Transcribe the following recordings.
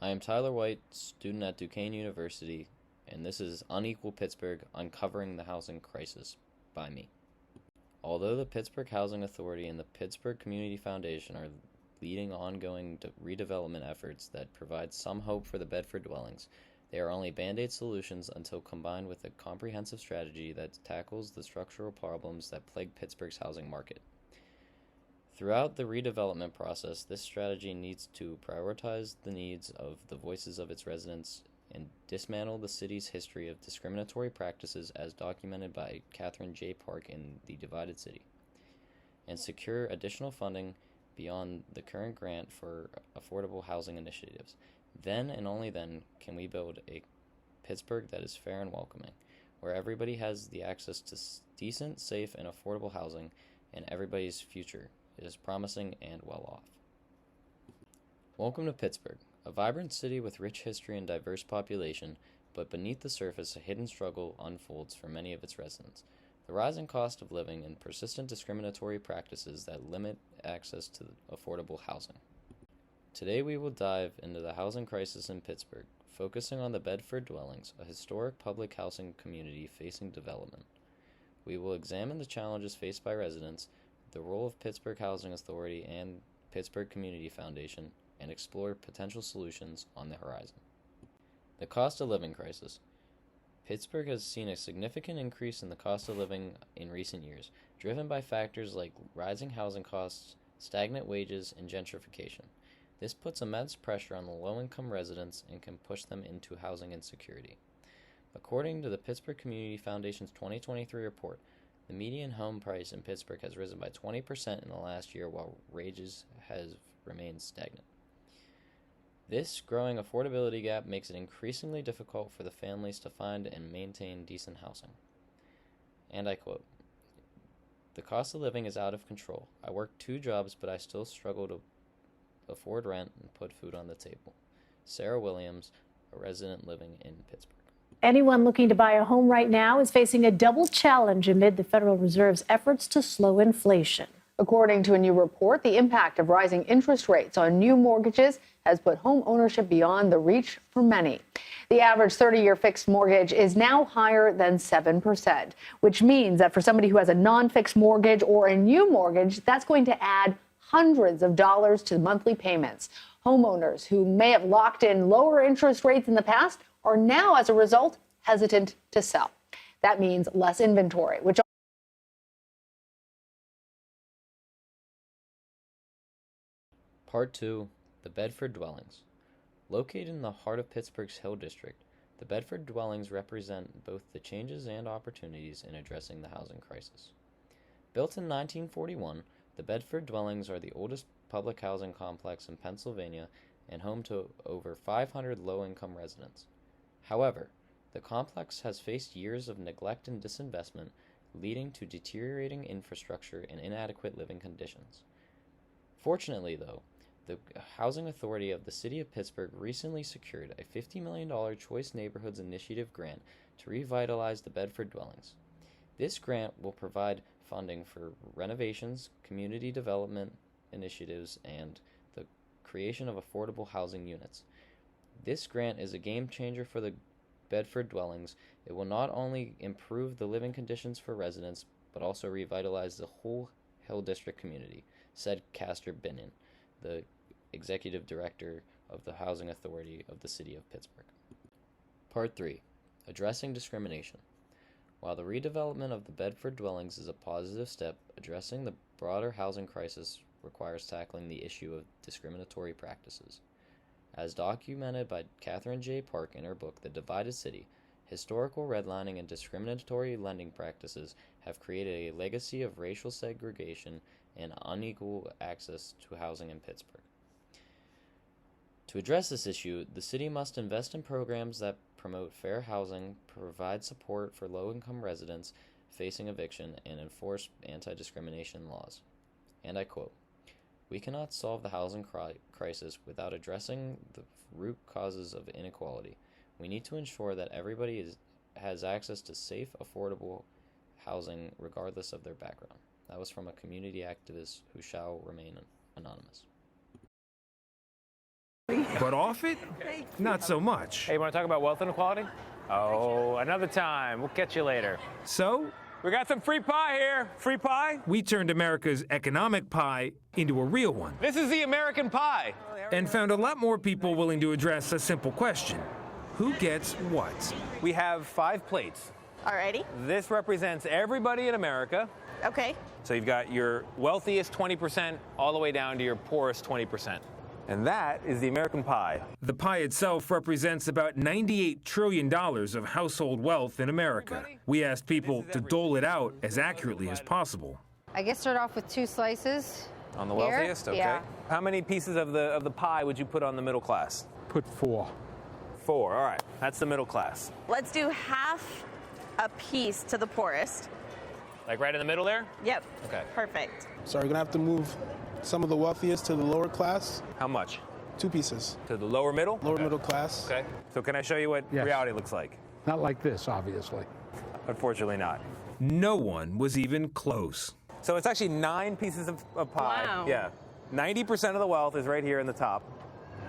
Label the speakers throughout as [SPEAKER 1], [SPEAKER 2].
[SPEAKER 1] I am Tyler White, student at Duquesne University, and this is Unequal Pittsburgh, Uncovering the Housing Crisis by me. Although the Pittsburgh Housing Authority and the Pittsburgh Community Foundation are leading ongoing redevelopment efforts that provide some hope for the Bedford dwellings, they are only band-aid solutions until combined with a comprehensive strategy that tackles the structural problems that plague Pittsburgh's housing market. Throughout the redevelopment process, this strategy needs to prioritize the needs of the voices of its residents and dismantle the city's history of discriminatory practices as documented by Catherine J. Park in The Divided City, and secure additional funding beyond the current grant for affordable housing initiatives. Then and only then can we build a Pittsburgh that is fair and welcoming, where everybody has the access to decent, safe, and affordable housing, and everybody's future is promising and well off. Welcome to Pittsburgh, a vibrant city with rich history and diverse population, but beneath the surface a hidden struggle unfolds for many of its residents. The rising cost of living and persistent discriminatory practices that limit access to affordable housing. Today we will dive into the housing crisis in Pittsburgh, focusing on the Bedford dwellings, a historic public housing community facing development. We will examine the challenges faced by residents, the role of Pittsburgh Housing Authority and Pittsburgh Community Foundation, and explore potential solutions on the horizon. The cost of living crisis. Pittsburgh has seen a significant increase in the cost of living in recent years, driven by factors like rising housing costs, stagnant wages, and gentrification. This puts immense pressure on the low-income residents and can push them into housing insecurity. According to the Pittsburgh Community Foundation's 2023 report, the median home price in Pittsburgh has risen by 20% in the last year, while wages have remained stagnant. This growing affordability gap makes it increasingly difficult for the families to find and maintain decent housing. And I quote, "The cost of living is out of control. I work 2 jobs, but I still struggle to afford rent and put food on the table." Sarah Williams, a resident living in Pittsburgh.
[SPEAKER 2] Anyone looking to buy a home right now is facing a double challenge amid the Federal Reserve's efforts to slow inflation.
[SPEAKER 3] According to a new report, the impact of rising interest rates on new mortgages has put home ownership beyond the reach for many. The average 30-year fixed mortgage is now higher than 7%, which means that for somebody who has a non-fixed mortgage or a new mortgage, that's going to add hundreds of dollars to monthly payments. Homeowners who may have locked in lower interest rates in the past are now, as a result, hesitant to sell. That means less inventory, which
[SPEAKER 1] Part 2. The Bedford Dwellings. Located in the heart of Pittsburgh's Hill District, the Bedford Dwellings represent both the changes and opportunities in addressing the housing crisis. Built in 1941, the Bedford Dwellings are the oldest public housing complex in Pennsylvania and home to over 500 low-income residents. However, the complex has faced years of neglect and disinvestment, leading to deteriorating infrastructure and inadequate living conditions. Fortunately, though, the Housing Authority of the City of Pittsburgh recently secured a $50 million Choice Neighborhoods Initiative grant to revitalize the Bedford dwellings. This grant will provide funding for renovations, community development initiatives, and the creation of affordable housing units. This grant is a game changer for the Bedford dwellings. It will not only improve the living conditions for residents, but also revitalize the whole Hill District community, said Castor Binin, the Executive Director of the Housing Authority of the City of Pittsburgh. Part 3. Addressing discrimination. While the redevelopment of the Bedford dwellings is a positive step, addressing the broader housing crisis requires tackling the issue of discriminatory practices. As documented by Catherine J. Park in her book The Divided City, historical redlining and discriminatory lending practices have created a legacy of racial segregation and unequal access to housing in Pittsburgh. To address this issue, the city must invest in programs that promote fair housing, provide support for low-income residents facing eviction, and enforce anti-discrimination laws. And I quote, "We cannot solve the housing crisis without addressing the root causes of inequality. We need to ensure that everybody has access to safe, affordable housing regardless of their background." That was from a community activist who shall remain anonymous.
[SPEAKER 4] But off it, not so much.
[SPEAKER 5] Hey, you want to talk about wealth inequality? Oh, another time. We'll catch you later.
[SPEAKER 4] So
[SPEAKER 5] We got some free pie here. Free pie?
[SPEAKER 4] we turned America's economic pie into a real one
[SPEAKER 5] This is the American pie.
[SPEAKER 4] and found a lot more people willing to address a simple question. Who gets what?
[SPEAKER 5] We have 5 plates.
[SPEAKER 6] Alrighty.
[SPEAKER 5] This represents everybody in America.
[SPEAKER 6] Okay.
[SPEAKER 5] So you've got your wealthiest 20% all the way down to your poorest 20%. And that is the American pie.
[SPEAKER 4] The pie itself represents about $98 trillion of household wealth in America. We asked people to dole it out as accurately as possible.
[SPEAKER 7] I guess start off with 2 slices.
[SPEAKER 5] On the
[SPEAKER 7] Here?
[SPEAKER 5] wealthiest? Okay.
[SPEAKER 7] Yeah.
[SPEAKER 5] How many pieces of the pie would you put on the middle class?
[SPEAKER 8] Put 4.
[SPEAKER 5] 4. All right. That's the middle class.
[SPEAKER 6] Let's do half a piece to the poorest.
[SPEAKER 5] Like right in the middle there?
[SPEAKER 6] Yep.
[SPEAKER 5] Okay.
[SPEAKER 6] Perfect.
[SPEAKER 9] So we're gonna have to move some of the wealthiest to the lower class.
[SPEAKER 5] How much?
[SPEAKER 9] 2 pieces.
[SPEAKER 5] To the lower middle?
[SPEAKER 9] Lower
[SPEAKER 5] Okay.
[SPEAKER 9] middle class.
[SPEAKER 5] Okay. So can I show you what
[SPEAKER 8] Yes.
[SPEAKER 5] reality looks like?
[SPEAKER 8] Not like this, obviously.
[SPEAKER 5] Unfortunately not.
[SPEAKER 4] No one was even close.
[SPEAKER 5] So it's actually 9 pieces of pie.
[SPEAKER 6] Wow.
[SPEAKER 5] Yeah. 90% of the wealth is right here in the top.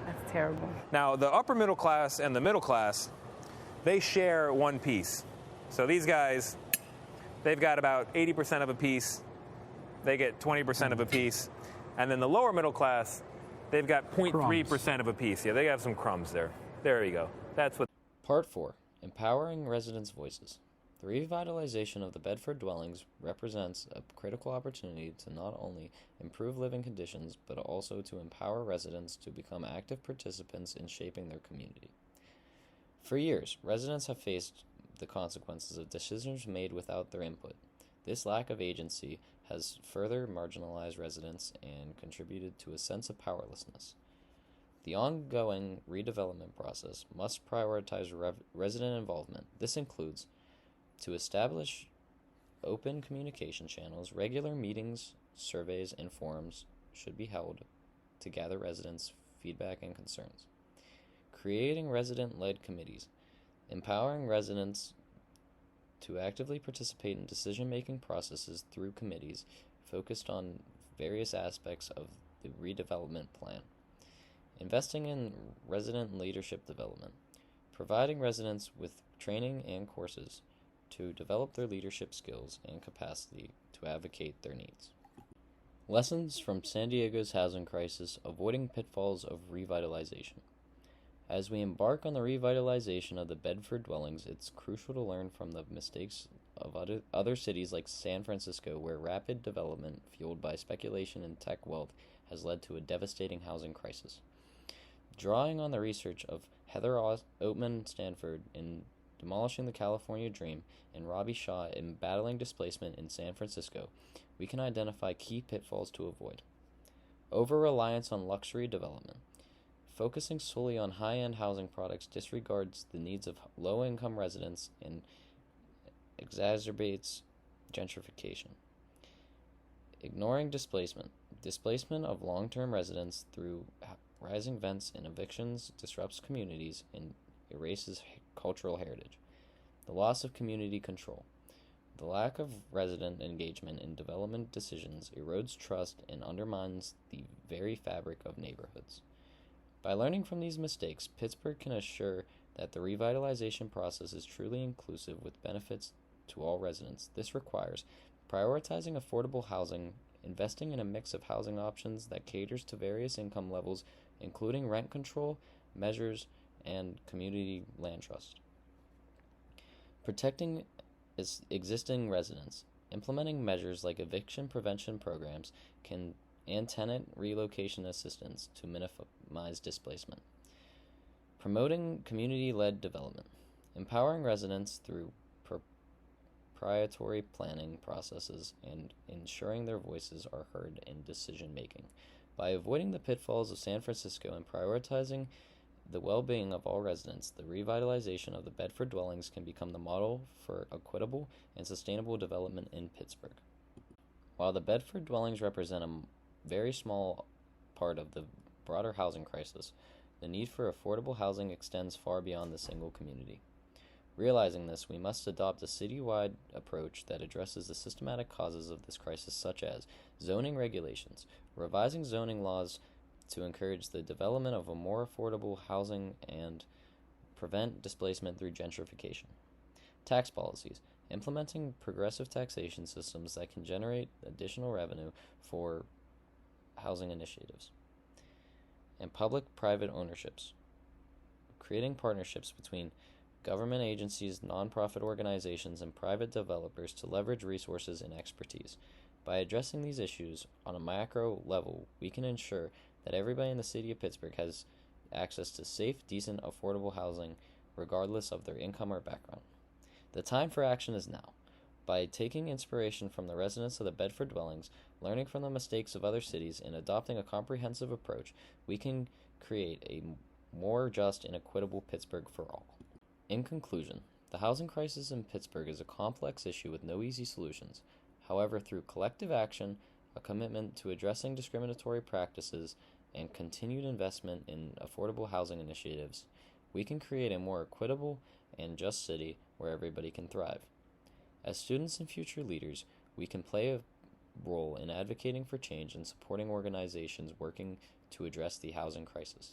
[SPEAKER 6] That's terrible.
[SPEAKER 5] Now, the upper middle class and the middle class, they share 1 piece. So these guys, they've got about 80% of a piece. They get 20% of a piece. And then the lower middle class, they've got 0.3% of a piece. Yeah, they have some crumbs there. There you go. That's what.
[SPEAKER 1] Part 4. Empowering residents' voices. The revitalization of the Bedford dwellings represents a critical opportunity to not only improve living conditions, but also to empower residents to become active participants in shaping their community. For years, residents have faced the consequences of decisions made without their input. This lack of agency has further marginalized residents and contributed to a sense of powerlessness. The ongoing redevelopment process must prioritize resident involvement. This includes to establish open communication channels. Regular meetings, surveys, and forums should be held to gather residents' feedback and concerns. Creating resident-led committees. Empowering residents to actively participate in decision-making processes through committees focused on various aspects of the redevelopment plan. Investing in resident leadership development. Providing residents with training and courses to develop their leadership skills and capacity to advocate their needs. Lessons from San Diego's housing crisis, avoiding pitfalls of revitalization. As we embark on the revitalization of the Bedford dwellings, it's crucial to learn from the mistakes of other cities like San Francisco, where rapid development fueled by speculation and tech wealth has led to a devastating housing crisis. Drawing on the research of Heather Oatman Stanford in Demolishing the California Dream and Robbie Shaw in Battling Displacement in San Francisco, we can identify key pitfalls to avoid. Over-reliance on luxury development. Focusing solely on high-end housing products disregards the needs of low-income residents and exacerbates gentrification. Ignoring displacement. Displacement of long-term residents through rising rents and evictions disrupts communities and erases cultural heritage. The loss of community control. The lack of resident engagement in development decisions erodes trust and undermines the very fabric of neighborhoods. By learning from these mistakes, Pittsburgh can assure that the revitalization process is truly inclusive with benefits to all residents. This requires prioritizing affordable housing, investing in a mix of housing options that caters to various income levels, including rent control measures and community land trust. Protecting existing residents. Implementing measures like eviction prevention programs and tenant relocation assistance to minimize displacement. Promoting community-led development. Empowering residents through proprietary planning processes and ensuring their voices are heard in decision-making. By avoiding the pitfalls of San Francisco and prioritizing the well-being of all residents, the revitalization of the Bedford dwellings can become the model for equitable and sustainable development in Pittsburgh. While the Bedford dwellings represent a very small part of the broader housing crisis, the need for affordable housing extends far beyond the single community. Realizing this, we must adopt a citywide approach that addresses the systematic causes of this crisis, such as zoning regulations, revising zoning laws to encourage the development of a more affordable housing and prevent displacement through gentrification. Tax policies, implementing progressive taxation systems that can generate additional revenue for housing initiatives. And public-private ownerships, creating partnerships between government agencies, nonprofit organizations, and private developers to leverage resources and expertise. By addressing these issues on a macro level, we can ensure that everybody in the city of Pittsburgh has access to safe, decent, affordable housing, regardless of their income or background. The time for action is now. By taking inspiration from the residents of the Bedford dwellings, learning from the mistakes of other cities, and adopting a comprehensive approach, we can create a more just and equitable Pittsburgh for all. In conclusion, the housing crisis in Pittsburgh is a complex issue with no easy solutions. However, through collective action, a commitment to addressing discriminatory practices, and continued investment in affordable housing initiatives, we can create a more equitable and just city where everybody can thrive. As students and future leaders, we can play a role in advocating for change and supporting organizations working to address the housing crisis.